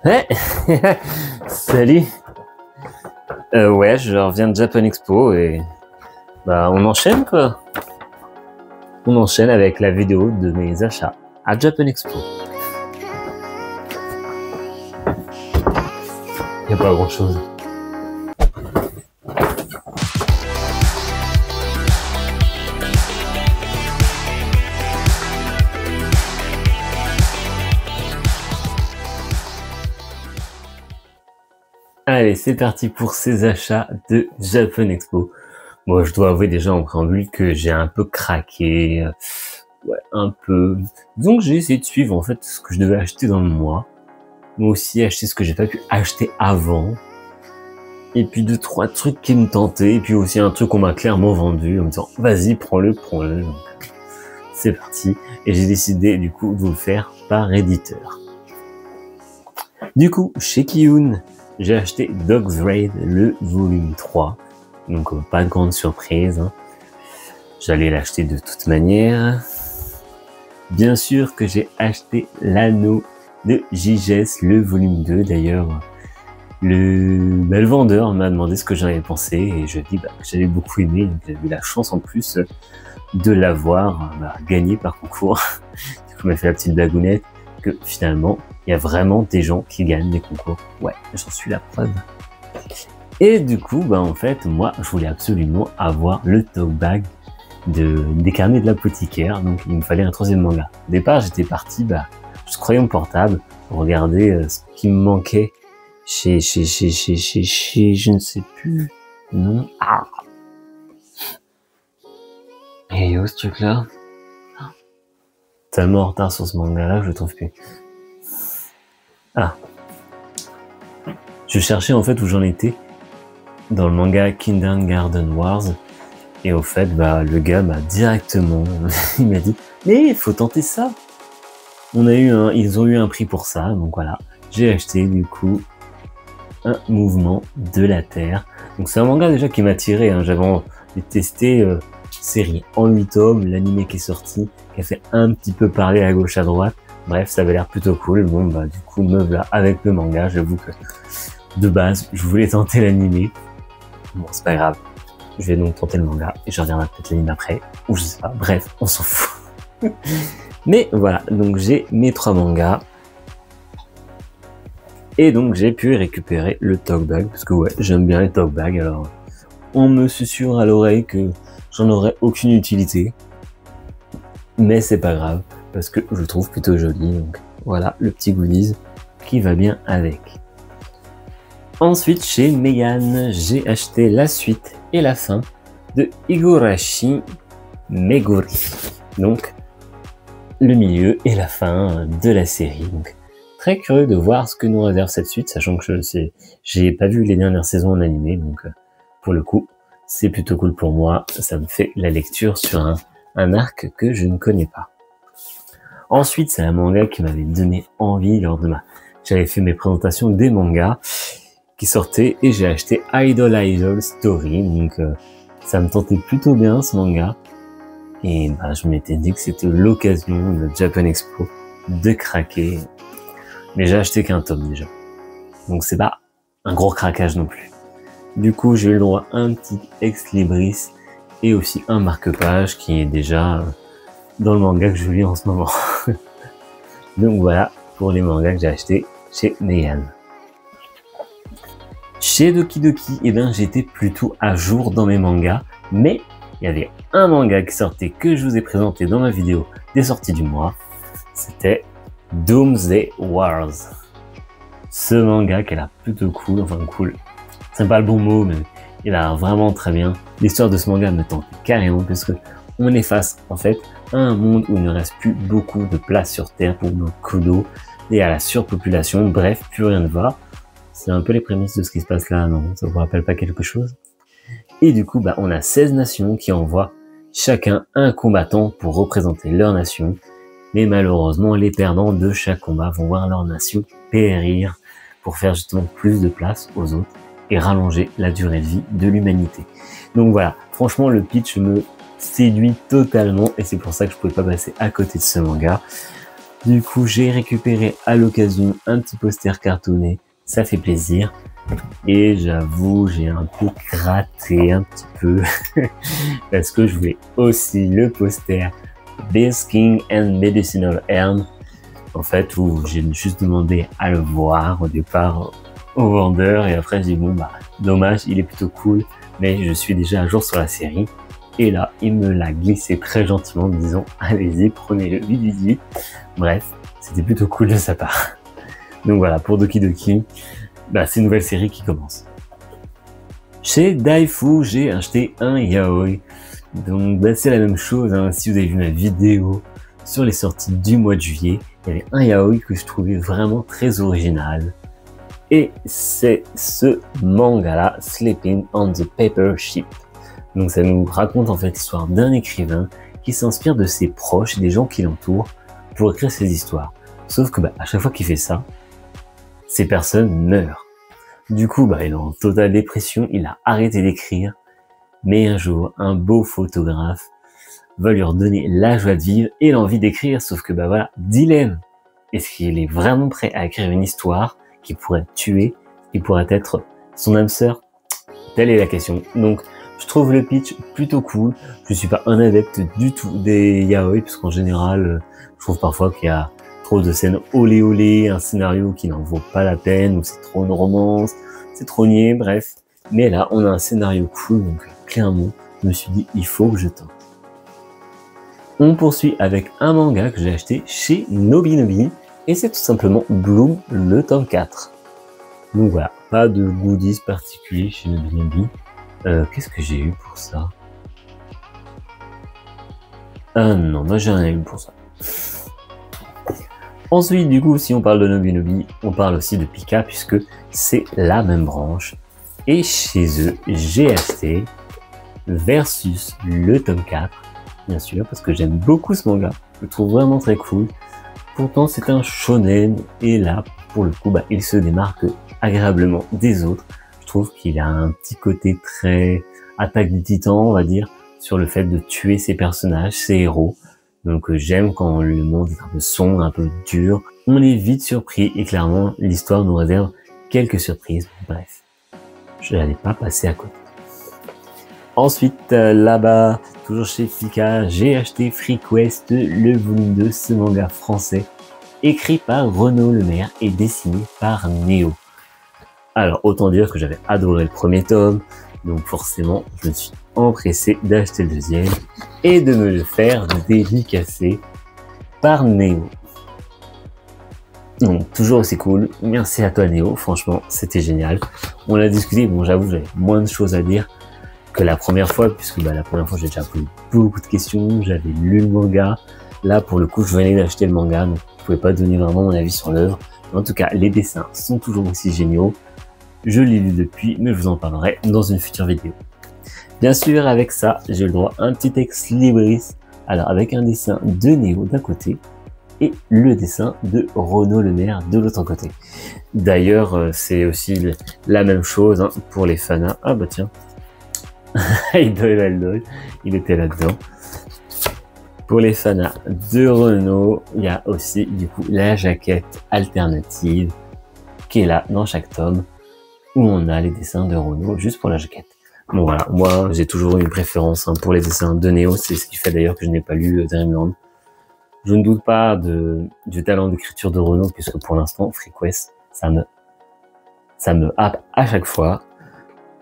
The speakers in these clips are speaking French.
Ouais. Salut. Ouais, je reviens de Japan Expo et bah on enchaîne quoi. On enchaîne avec la vidéo de mes achats à Japan Expo. Y a pas grand chose. Allez, c'est parti pour ces achats de Japan Expo. Bon, je dois avouer déjà en préambule que j'ai un peu craqué. Ouais, un peu. Donc j'ai essayé de suivre en fait ce que je devais acheter dans le mois. Moi aussi acheter ce que j'ai pas pu acheter avant. Et puis 2-3 trucs qui me tentaient. Et puis aussi un truc qu'on m'a clairement vendu en me disant vas-y, prends-le. Donc, c'est parti. Et j'ai décidé du coup de vous le faire par éditeur. Du coup, chez Kiyun, j'ai acheté Dog's Raid, le volume 3. Donc pas de grande surprise. Hein. J'allais l'acheter de toute manière. Bien sûr que j'ai acheté l'anneau de Giges, le volume 2. D'ailleurs, le vendeur m'a demandé ce que j'en avais pensé. Et je dis que j'avais beaucoup aimé. Donc j'ai eu la chance en plus de l'avoir gagné par concours. Du coup, il m'a fait la petite blagounette que finalement, il y a vraiment des gens qui gagnent des concours. Ouais, j'en suis la preuve. Et du coup, en fait, moi, je voulais absolument avoir le tote bag des carnets de l'apothicaire. Donc, il me fallait un 3e manga. Au départ, j'étais parti, je croyais mon portable, pour regarder ce qui me manquait chez, je ne sais plus. Non. Ah. Et où ce truc-là? Tellement en retard sur ce manga-là, je le trouve plus. Ah. Je cherchais en fait où j'en étais dans le manga Kindergarten Wars. Et au fait, le gars m'a directement, il m'a dit, mais il faut tenter ça. Ils ont eu un prix pour ça, donc voilà. J'ai acheté du coup un mouvement de la Terre. Donc c'est un manga déjà qui m'a tiré. Hein. J'avais testé série en 8 tomes, l'anime qui est sorti, qui a fait un petit peu parler à gauche à droite. Bref, ça avait l'air plutôt cool. Bon, du coup, me voilà avec le manga. J'avoue que de base, je voulais tenter l'anime. Bon, c'est pas grave. Je vais donc tenter le manga et je reviendrai peut-être l'anime après, ou je sais pas. Bref, on s'en fout. Mais voilà, donc j'ai mes 3 mangas. Et donc j'ai pu récupérer le tote bag, parce que ouais, j'aime bien les tote bags. Alors, on me susurre à l'oreille que j'en aurais aucune utilité. Mais c'est pas grave, parce que je le trouve plutôt joli. Donc voilà, le petit goodies qui va bien avec. Ensuite, chez Meian, j'ai acheté la suite et la fin de Higurashi Meguri. Donc, le milieu et la fin de la série. Donc, très curieux de voir ce que nous réserve cette suite, sachant que j'ai pas vu les dernières saisons en animé, donc pour le coup, c'est plutôt cool pour moi. Ça me fait la lecture sur un arc que je ne connais pas. Ensuite, c'est un manga qui m'avait donné envie j'avais fait mes présentations des mangas qui sortaient et j'ai acheté Idol Story. Donc, ça me tentait plutôt bien ce manga. Et je m'étais dit que c'était l'occasion de Japan Expo de craquer. Mais j'ai acheté qu'un tome déjà. Donc c'est pas un gros craquage non plus. Du coup, j'ai eu le droit à un petit ex-libris et aussi un marque-page qui est déjà dans le manga que je lis en ce moment. Donc voilà pour les mangas que j'ai achetés chez Meian. Chez Doki Doki, j'étais plutôt à jour dans mes mangas, mais il y avait un manga qui sortait que je vous ai présenté dans ma vidéo des sorties du mois. C'était Doomsday Wars. Ce manga qui a l'air plutôt cool, c'est pas le bon mot, mais il a l'air vraiment très bien. L'histoire de ce manga me tente carrément parce que on est face en fait à un monde où il ne reste plus beaucoup de place sur Terre pour beaucoup d'eau et à la surpopulation. Bref, plus rien ne va. C'est un peu les prémices de ce qui se passe là, non? Ça vous rappelle pas quelque chose? Et du coup, on a 16 nations qui envoient chacun un combattant pour représenter leur nation. Mais malheureusement, les perdants de chaque combat vont voir leur nation périr pour faire justement plus de place aux autres et rallonger la durée de vie de l'humanité. Donc voilà, franchement, le pitch me séduit totalement et c'est pour ça que je pouvais pas passer à côté de ce manga. Du coup, j'ai récupéré à l'occasion un petit poster cartonné, ça fait plaisir. Et j'avoue, j'ai un peu gratté un petit peu parce que je voulais aussi le poster Beast King and Medicinal Herb, en fait, où j'ai juste demandé à le voir au départ au vendeur et après j'ai dit bon bah dommage, il est plutôt cool, mais je suis déjà à jour sur la série. Et là, il me l'a glissé très gentiment en me disant allez-y, prenez-le vite vite vite. Bref, c'était plutôt cool de sa part. Donc voilà, pour Doki Doki, bah, c'est une nouvelle série qui commence. Chez Daifu, j'ai acheté un yaoi. Donc bah, c'est la même chose, hein. Si vous avez vu ma vidéo sur les sorties du mois de juillet, il y avait un yaoi que je trouvais vraiment très original. Et c'est ce manga-là, Sleeping on the Paper Ship. Donc ça nous raconte en fait l'histoire d'un écrivain qui s'inspire de ses proches et des gens qui l'entourent pour écrire ses histoires. Sauf que bah, à chaque fois qu'il fait ça, ces personnes meurent. Du coup, bah, il est en totale dépression, il a arrêté d'écrire, mais un jour, un beau photographe va lui redonner la joie de vivre et l'envie d'écrire, sauf que bah voilà, dilemme. Est-ce qu'il est vraiment prêt à écrire une histoire qui pourrait tuer, qui pourrait être son âme sœur? Telle est la question. Donc, je trouve le pitch plutôt cool. Je suis pas un adepte du tout des yaoi, parce qu'en général, je trouve parfois qu'il y a trop de scènes olé olé, un scénario qui n'en vaut pas la peine, ou c'est trop une romance, c'est trop niais, bref. Mais là, on a un scénario cool, donc clairement, je me suis dit, il faut que je tente. On poursuit avec un manga que j'ai acheté chez Nobinobi, et c'est tout simplement Bloom, le tome 4. Donc voilà, pas de goodies particuliers chez Nobinobi. Qu'est-ce que j'ai eu pour ça? Ah non, moi j'ai rien eu pour ça. Ensuite, du coup, si on parle de Nobinobi, on parle aussi de Pika, puisque c'est la même branche. Et chez eux, j'ai acheté Versus, le tome 4, bien sûr, parce que j'aime beaucoup ce manga. Je le trouve vraiment très cool. Pourtant, c'est un shonen, et là, pour le coup, bah, il se démarque agréablement des autres. Je trouve qu'il a un petit côté très Attaque des Titans, on va dire, sur le fait de tuer ses personnages, ses héros. Donc j'aime quand le monde est un peu sombre, un peu dur. On est vite surpris et clairement l'histoire nous réserve quelques surprises. Bref, je n'allais pas passer à côté. Ensuite là-bas, toujours chez Pika, j'ai acheté FreeQuest, le volume 2, ce manga français, écrit par Renaud Lemaire et dessiné par Néo. Alors autant dire que j'avais adoré le premier tome, donc forcément je me suis empressé d'acheter le deuxième et de me le faire dédicacer par Néo. Donc toujours aussi cool, merci à toi Néo, franchement c'était génial. On l'a discuté, bon j'avoue j'avais moins de choses à dire que la première fois, puisque bah, la première fois j'ai déjà posé beaucoup de questions, j'avais lu le manga, là pour le coup je venais d'acheter le manga, donc je pouvais pas donner vraiment mon avis sur l'œuvre. En tout cas les dessins sont toujours aussi géniaux, je l'ai lu depuis, mais je vous en parlerai dans une future vidéo. Bien sûr, avec ça, j'ai le droit à un petit ex libris, alors avec un dessin de Néo d'un côté et le dessin de Renaud Lemaire de l'autre côté. D'ailleurs, c'est aussi la même chose hein, pour les fanas. Ah bah tiens, Idol, il était là-dedans. Pour les fanas de Renaud, il y a aussi du coup la jaquette alternative qui est là dans chaque tome, où on a les dessins de Renaud juste pour la jaquette. Bon voilà, moi j'ai toujours eu une préférence hein, pour les dessins de Néo, c'est ce qui fait d'ailleurs que je n'ai pas lu Dreamland. Je ne doute pas du talent d'écriture de Renaud, puisque pour l'instant, FreeQuest, ça me happe à chaque fois.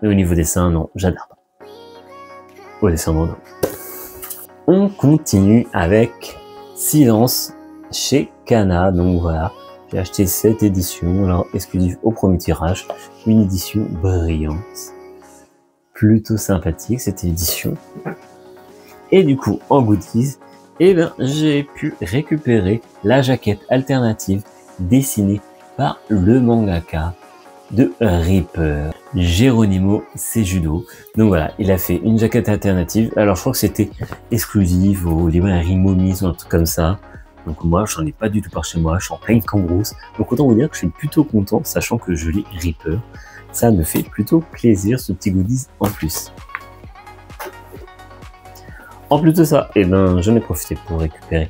Mais au niveau dessin, non, j'adore pas. Au dessin de Renaud. On continue avec Silence chez Kana, donc voilà. J'ai acheté cette édition, alors exclusive au premier tirage, une édition brillante. Plutôt sympathique cette édition. Et du coup, en goodies, eh ben, j'ai pu récupérer la jaquette alternative dessinée par le mangaka de Reaper, Geronimo Sejudo. Donc voilà, il a fait une jaquette alternative. Alors je crois que c'était exclusive aux librairies Momis ou un truc comme ça. Donc moi, j'en ai pas du tout par chez moi, je suis en pleine cambrousse. Donc autant vous dire que je suis plutôt content, sachant que je lis Reaper. Ça me fait plutôt plaisir, ce petit goodies en plus. En plus de ça, eh ben, j'en ai profité pour récupérer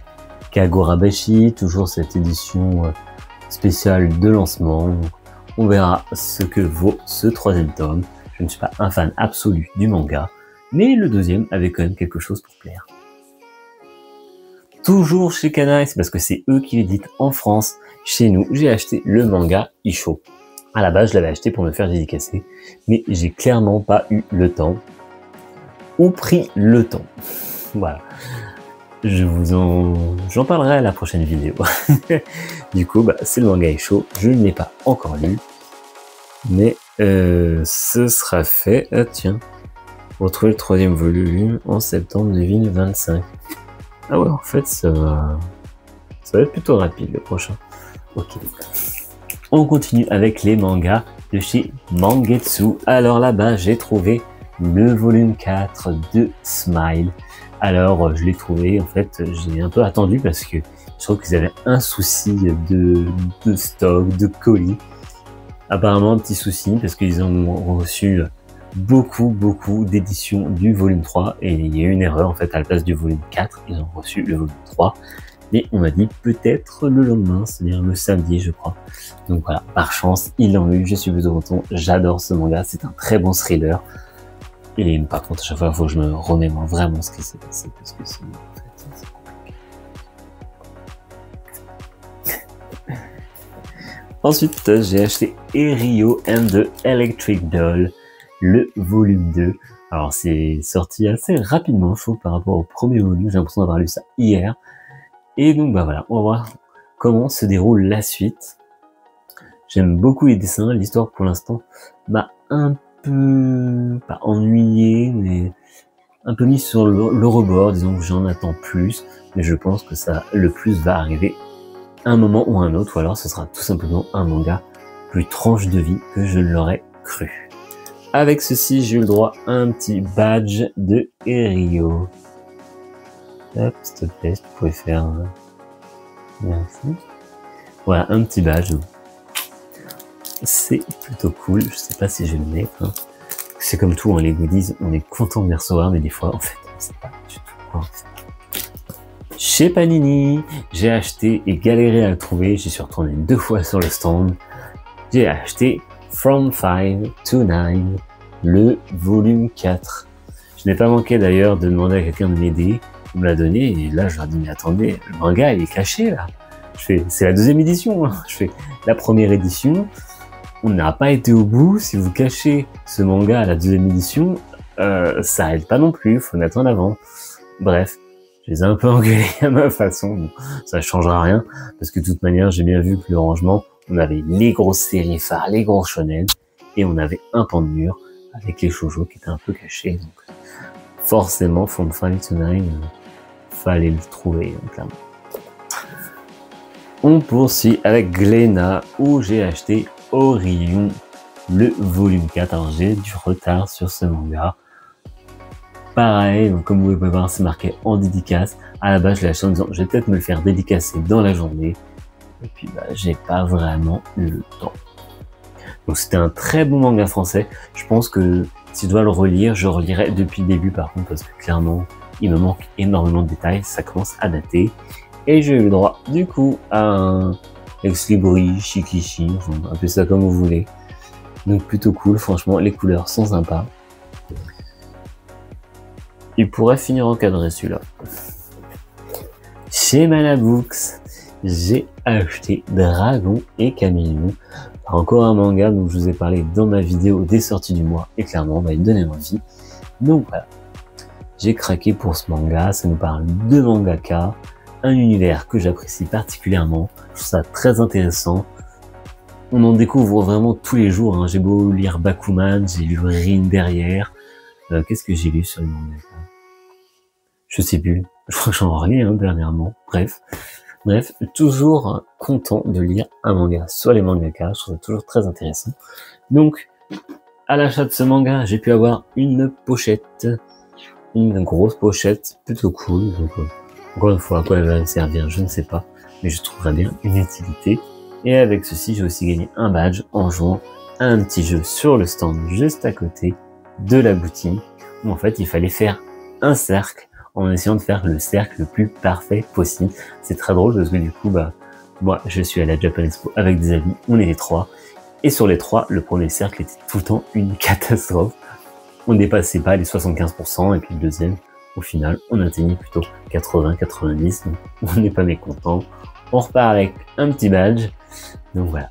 Kagurabashi, toujours cette édition spéciale de lancement. Donc, on verra ce que vaut ce troisième tome. Je ne suis pas un fan absolu du manga, mais le deuxième avait quand même quelque chose pour plaire. Toujours chez Kana, c'est parce que c'est eux qui l'éditent en France. Chez nous, j'ai acheté le manga Isho. À la base, je l'avais acheté pour me faire dédicacer, mais j'ai clairement pas eu le temps, ou pris le temps. Voilà. J'en parlerai à la prochaine vidéo. Du coup, c'est le manga Isho. Je ne l'ai pas encore lu, mais ce sera fait. Ah tiens, retrouver le troisième volume en septembre 2025. Ah ouais, en fait, ça va être plutôt rapide le prochain. Ok. On continue avec les mangas de chez Mangetsu. Alors là-bas, j'ai trouvé le volume 4 de Smile. Alors, je l'ai trouvé, en fait, j'ai un peu attendu parce que je trouve qu'ils avaient un souci de stock, de colis. Apparemment, un petit souci parce qu'ils ont reçu beaucoup d'éditions du volume 3 et il y a eu une erreur, en fait, à la place du volume 4, ils ont reçu le volume 3. Mais on m'a dit peut-être le lendemain, c'est-à-dire le samedi, je crois. Donc voilà, par chance, ils l'ont eu, je suis plutôt content, j'adore ce manga, c'est un très bon thriller. Et par contre, à chaque fois, il faut que je me remémore vraiment ce qui s'est passé, parce que sinon, en fait, c'est compliqué. Ensuite, j'ai acheté Erio and the Electric Doll, le volume 2. Alors, c'est sorti assez rapidement, je trouve, par rapport au premier volume, j'ai l'impression d'avoir lu ça hier. Et donc, voilà, on va voir comment se déroule la suite. J'aime beaucoup les dessins, l'histoire pour l'instant, un peu, pas ennuyé, mais un peu mis sur le rebord, disons que j'en attends plus, mais je pense que ça, le plus va arriver à un moment ou un autre, ou alors ce sera tout simplement un manga plus tranche de vie que je ne l'aurais cru. Avec ceci, j'ai eu le droit à un petit badge de Erio. Hop, s'il te plaît, tu pouvais faire... Merci. Voilà, un petit badge. C'est plutôt cool, je sais pas si je vais le mettre. Hein. C'est comme tout, les goodies, on est content de les recevoir, mais des fois, en fait, on sait pas du tout quoi. Chez Panini, j'ai acheté et galéré à le trouver, j'y suis retourné 2 fois sur le stand. J'ai acheté From 5 to 9, le volume 4. Je n'ai pas manqué d'ailleurs de demander à quelqu'un de m'aider. On me l'a donné et là je leur dis mais attendez, le manga il est caché là. Je fais c'est la deuxième édition. Hein. Je fais la première édition, on n'a pas été au bout. Si vous cachez ce manga à la deuxième édition, ça aide pas non plus. Faut mettre en avant. Bref, je les ai un peu engueulés à ma façon. Bon, ça changera rien parce que de toute manière j'ai bien vu que le rangement, on avait les grosses séries phares, les gros shonen et on avait un pan de mur avec les shoujo qui étaient un peu cachés. Donc forcément, From 5 to 9. Fallait le trouver, clairement. On poursuit avec Glénat, où j'ai acheté Orion, le volume 4. Alors j'ai du retard sur ce manga. Pareil, donc, comme vous pouvez voir, c'est marqué en dédicace. À la base, je l'ai acheté en disant, je vais peut-être me le faire dédicacer dans la journée. Et puis, j'ai pas vraiment eu le temps. Donc c'était un très bon manga français. Je pense que si je dois le relire, je relirai depuis le début par contre, parce que clairement, il me manque énormément de détails, ça commence à dater. Et j'ai eu le droit, du coup, à un Ex Libri, Shikishi, enfin, appelez ça comme vous voulez. Donc plutôt cool, franchement, les couleurs sont sympas. Il pourrait finir encadré celui-là. Chez Malabooks, j'ai acheté Dragon et Caméléon. Encore un manga dont je vous ai parlé dans ma vidéo des sorties du mois. Et clairement, il me donnait envie. Donc voilà. J'ai craqué pour ce manga, ça nous parle de mangaka, un univers que j'apprécie particulièrement, je trouve ça très intéressant. On en découvre vraiment tous les jours, hein. J'ai beau lire Bakuman, j'ai lu Rin derrière. Qu'est-ce que j'ai lu sur le mangaka? Je sais plus, je crois que j'en relis dernièrement, bref, toujours content de lire un manga sur les mangakas, je trouve ça toujours très intéressant. Donc, à l'achat de ce manga, j'ai pu avoir une pochette, une grosse pochette plutôt cool. Donc, encore une fois, à quoi elle va me servir, je ne sais pas, mais je trouverais bien une utilité. Et avec ceci, j'ai aussi gagné un badge en jouant à un petit jeu sur le stand juste à côté de la boutique, où en fait il fallait faire un cercle en essayant de faire le cercle le plus parfait possible. C'est très drôle parce que du coup, bah, moi, je suis à la Japan Expo avec des amis, on est les 3. Et sur les 3, le premier cercle était tout le temps une catastrophe. On ne dépassait pas les 75%, et puis le deuxième, au final, on atteignait plutôt 80-90, donc on n'est pas mécontent. On repart avec un petit badge, donc voilà.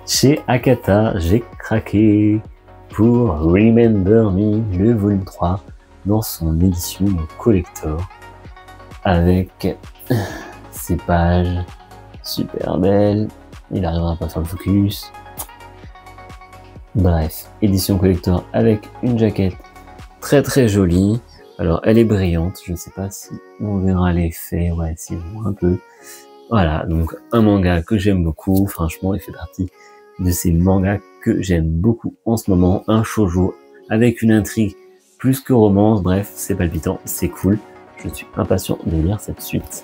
Chez Akata, j'ai craqué pour Remember Me, le volume 3, dans son édition collector, avec ces pages super belles. Il arrivera pas à faire le focus. Bref, édition collector avec une jaquette très très jolie. Alors elle est brillante, je ne sais pas si on verra l'effet, ouais, si on voit un peu. Voilà, donc un manga que j'aime beaucoup, franchement il fait partie de ces mangas que j'aime beaucoup en ce moment. Un shoujo avec une intrigue plus que romance, bref, c'est palpitant, c'est cool. Je suis impatient de lire cette suite.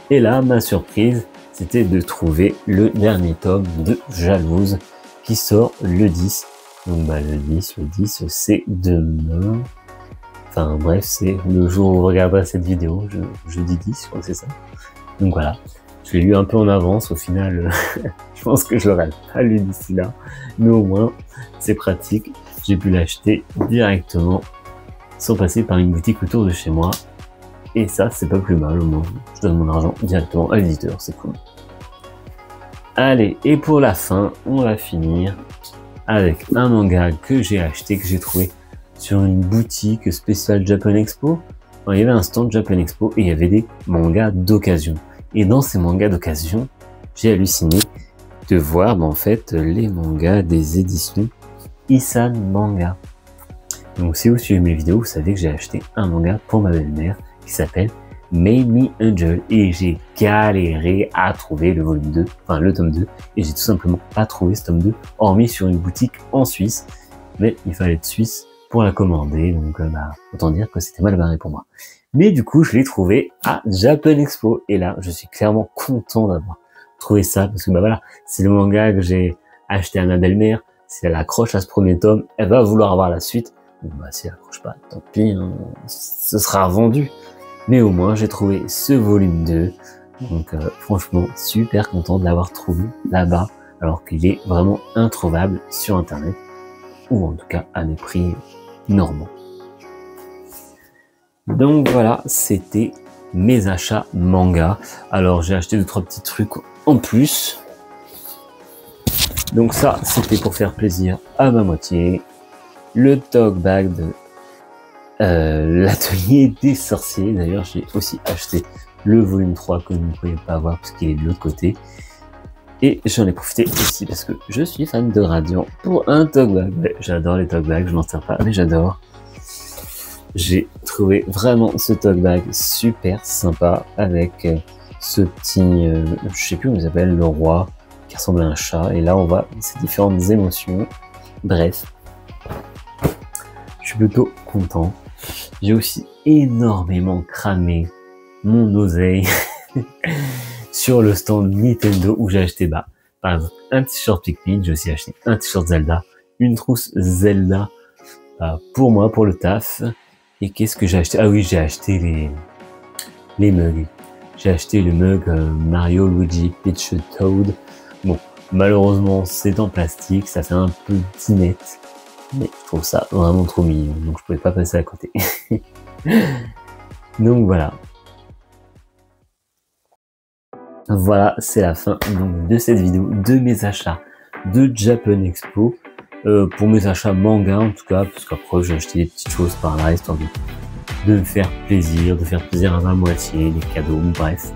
Et là, ma surprise, c'était de trouver le dernier tome de Jalouse qui sort le 10. Donc bah le 10, c'est demain. Enfin bref, c'est le jour où vous regarderez cette vidéo, jeudi 10, je crois que c'est ça. Donc voilà, je l'ai lu un peu en avance, au final, je pense que je l'aurais pas lu d'ici là. Mais au moins, c'est pratique, j'ai pu l'acheter directement sans passer par une boutique autour de chez moi. Et ça, c'est pas plus mal, au moins, je donne mon argent directement à l'éditeur, c'est cool. Allez, et pour la fin, on va finir avec un manga que j'ai acheté, que j'ai trouvé sur une boutique spéciale Japan Expo. Alors, il y avait un stand Japan Expo et il y avait des mangas d'occasion. Et dans ces mangas d'occasion, j'ai halluciné de voir en fait les mangas des éditions Isan Manga. Donc si vous suivez mes vidéos, vous savez que j'ai acheté un manga pour ma belle-mère qui s'appelle Made Me Angel, et j'ai galéré à trouver le volume 2, enfin le tome 2, et j'ai tout simplement pas trouvé ce tome 2, hormis sur une boutique en Suisse, mais il fallait être suisse pour la commander, donc bah, autant dire que c'était mal barré pour moi. Mais du coup, je l'ai trouvé à Japan Expo, et là, je suis clairement content d'avoir trouvé ça, parce que bah voilà, c'est le manga que j'ai acheté à ma belle-mère, si elle accroche à ce premier tome, elle va vouloir avoir la suite, donc bah si elle accroche pas, tant pis, hein, ce sera vendu. Mais au moins, j'ai trouvé ce volume 2. Donc, franchement, super content de l'avoir trouvé là-bas, alors qu'il est vraiment introuvable sur Internet, ou en tout cas à des prix normaux. Donc voilà, c'était mes achats manga. Alors, j'ai acheté 2-3 petits trucs en plus. Donc ça, c'était pour faire plaisir à ma moitié. Le tote bag de l'atelier des sorciers. D'ailleurs, j'ai aussi acheté le volume 3 que vous ne pouvez pas avoir parce qu'il est de l'autre côté. Et j'en ai profité aussi parce que je suis fan de Radiant pour un tote bag. Ouais, j'adore les tote bags, je m'en sers pas, mais j'adore. J'ai trouvé vraiment ce tote bag super sympa avec ce petit, je sais plus comment il s'appelle, le roi qui ressemble à un chat. Et là, on voit ces différentes émotions. Bref, je suis plutôt content. J'ai aussi énormément cramé mon oseille sur le stand Nintendo où j'ai acheté par exemple un t-shirt Pikmin, j'ai aussi acheté un t-shirt Zelda, une trousse Zelda pour moi, pour le taf. Et qu'est-ce que j'ai acheté? Ah oui, j'ai acheté les mugs. J'ai acheté le mug Mario, Luigi, Peach, Toad. Bon, malheureusement c'est en plastique, ça fait un peu dinette. Mais je trouve ça vraiment trop mignon, donc je pouvais pas passer à côté. Donc voilà. Voilà, c'est la fin donc, de cette vidéo, de mes achats de Japan Expo. Pour mes achats manga en tout cas, parce qu'après j'ai acheté des petites choses par là, histoire de me faire plaisir, de faire plaisir à ma moitié, des cadeaux, bref.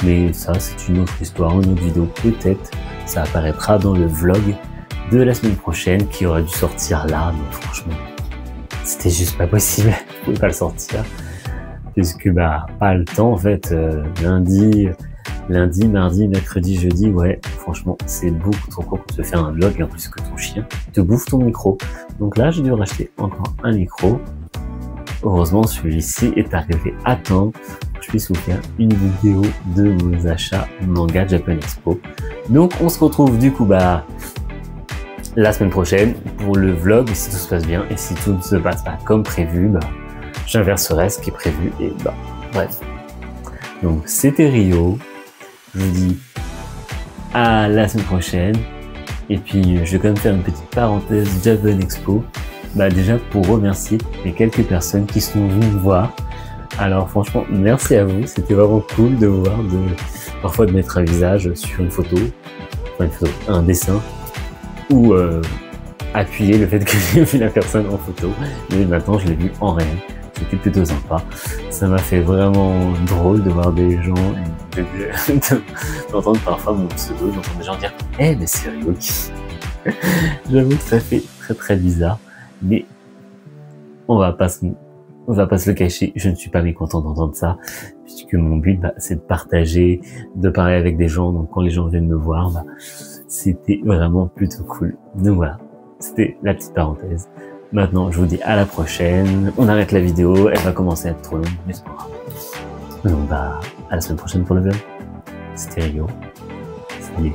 Mais ça, c'est une autre histoire, une autre vidéo peut-être. Ça apparaîtra dans le vlog de la semaine prochaine qui aurait dû sortir là, mais franchement, c'était juste pas possible, je pouvais pas le sortir, puisque pas le temps en fait, lundi, mardi, mercredi, jeudi, ouais, franchement, c'est beaucoup trop court pour te faire un vlog, et en plus que ton chien te bouffe ton micro. Donc là, j'ai dû racheter encore un micro. Heureusement, celui-ci est arrivé à temps pour que je puisse vous faire une vidéo de mes achats manga Japan Expo. Donc, on se retrouve du coup, la semaine prochaine pour le vlog, si tout se passe bien. Et si tout ne se passe pas comme prévu, bah, j'inverserai ce qui est prévu. Et bah, bref. Donc, c'était Rio. Je vous dis à la semaine prochaine. Et puis, je vais quand même faire une petite parenthèse Japan Expo. Bah, déjà, pour remercier les quelques personnes qui sont venues me voir. Alors, franchement, merci à vous. C'était vraiment cool de voir, parfois de mettre un visage sur une photo, un dessin, ou appuyer le fait que j'ai vu la personne en photo. Mais maintenant, je l'ai vu en réel. C'était plutôt sympa. Ça m'a fait vraiment drôle de voir des gens et d'entendre parfois mon pseudo, d'entendre des gens dire « Eh, mais c'est Rio qui... » J'avoue que ça fait très très bizarre, mais on va pas se le cacher, je ne suis pas mécontent d'entendre ça, puisque mon but, bah, c'est de partager, de parler avec des gens, donc quand les gens viennent me voir, bah, c'était vraiment plutôt cool. Donc voilà, c'était la petite parenthèse. Maintenant, je vous dis à la prochaine. On arrête la vidéo, elle va commencer à être trop longue, mais c'est pas grave. Donc bah, à la semaine prochaine pour le vlog. C'était Rio. Salut.